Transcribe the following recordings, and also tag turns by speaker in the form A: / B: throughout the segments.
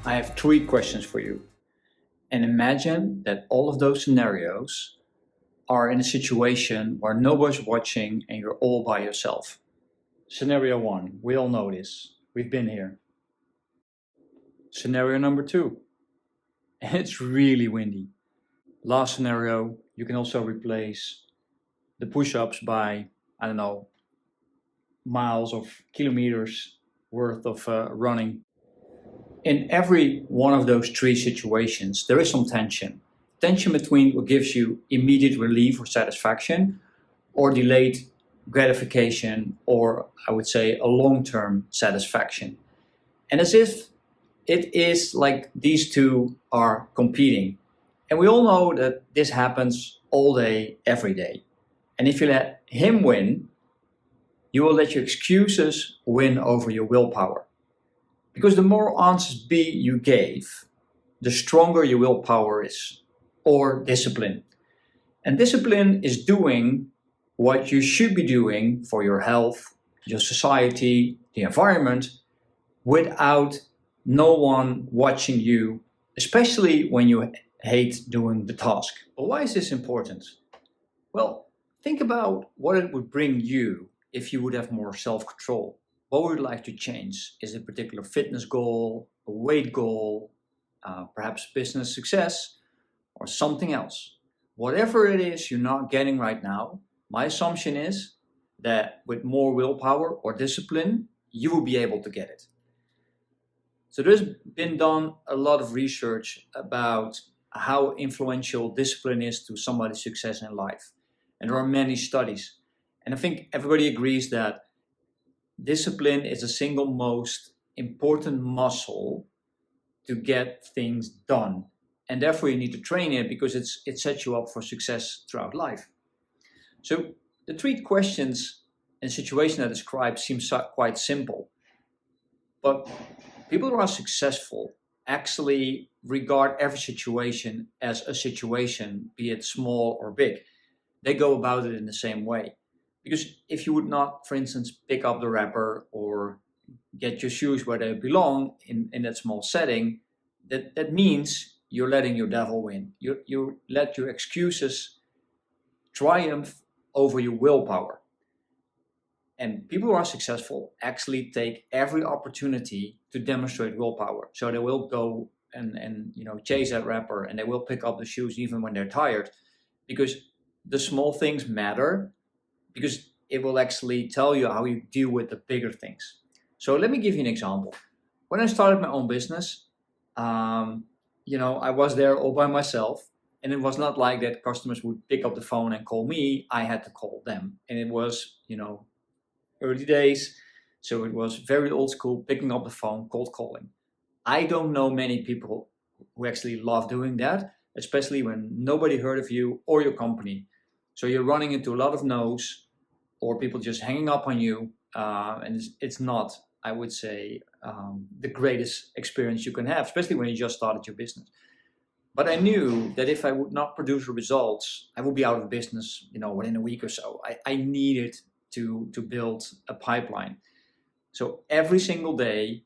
A: I have 3 questions for you. And imagine that all of those scenarios are in a situation where nobody's watching and you're all by yourself. Scenario 1, we all know this. We've been here. Scenario number 2, and it's really windy. Last scenario, you can also replace the push-ups by, I don't know, miles of kilometers worth of running. In every one of those 3 situations, there is some tension. Tension between what gives you immediate relief or satisfaction, or delayed gratification, or I would say a long-term satisfaction. And as if it is like these two are competing. And we all know that this happens all day, every day. And if you let him win, you will let your excuses win over your willpower. Because the more answers B you gave, the stronger your willpower is, or discipline. And discipline is doing what you should be doing for your health, your society, the environment, without no one watching you, especially when you hate doing the task. But why is this important? Well, think about what it would bring you if you would have more self-control. What would you like to change? Is it a particular fitness goal, a weight goal, perhaps business success, or something else? Whatever it is you're not getting right now, my assumption is that with more willpower or discipline, you will be able to get it. So there's been done a lot of research about how influential discipline is to somebody's success in life. And there are many studies. And I think everybody agrees that discipline is the single most important muscle to get things done. And therefore you need to train it because it sets you up for success throughout life. So the 3 questions and situation I described seem quite simple. But people who are successful actually regard every situation as a situation, be it small or big. They go about it in the same way. Because if you would not, for instance, pick up the wrapper or get your shoes where they belong in that small setting, that means you're letting your devil win. You let your excuses triumph over your willpower. And people who are successful actually take every opportunity to demonstrate willpower. So they will go and chase that wrapper, and they will pick up the shoes even when they're tired, because the small things matter, because it will actually tell you how you deal with the bigger things. So let me give you an example. When I started my own business, I was there all by myself, and it was not like that customers would pick up the phone and call me. I had to call them, and it was, early days. So it was very old school, picking up the phone, cold calling. I don't know many people who actually love doing that, especially when nobody heard of you or your company. So you're running into a lot of no's, or people just hanging up on you, and it's not, I would say, the greatest experience you can have, especially when you just started your business. But I knew that if I would not produce results, I would be out of business, within a week or so. I needed to build a pipeline. So every single day,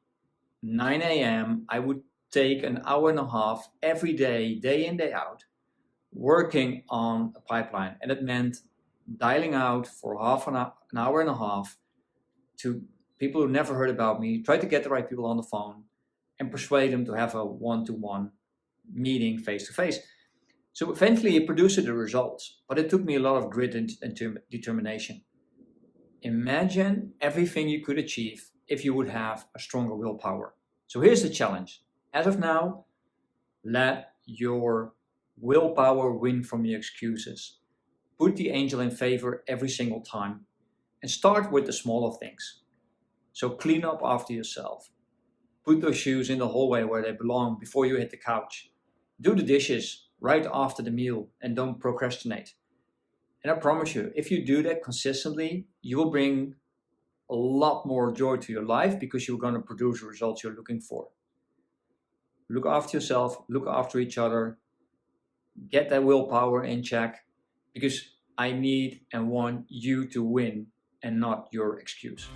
A: 9 a.m., I would take an hour and a half every day, day in, day out, working on a pipeline. And it meant dialing out for an hour and a half to people who never heard about me, try to get the right people on the phone and persuade them to have a one-to-one meeting face-to-face. So eventually it produced the results, but it took me a lot of grit and determination. Imagine everything you could achieve if you would have a stronger willpower. So here's the challenge. As of now, let your willpower win from your excuses. Put the angel in favor every single time and start with the smaller things. So clean up after yourself. Put those shoes in the hallway where they belong before you hit the couch. Do the dishes right after the meal and don't procrastinate. And I promise you, if you do that consistently, you will bring a lot more joy to your life because you're going to produce the results you're looking for. Look after yourself, look after each other, get that willpower in check, because I need and want you to win and not your excuse.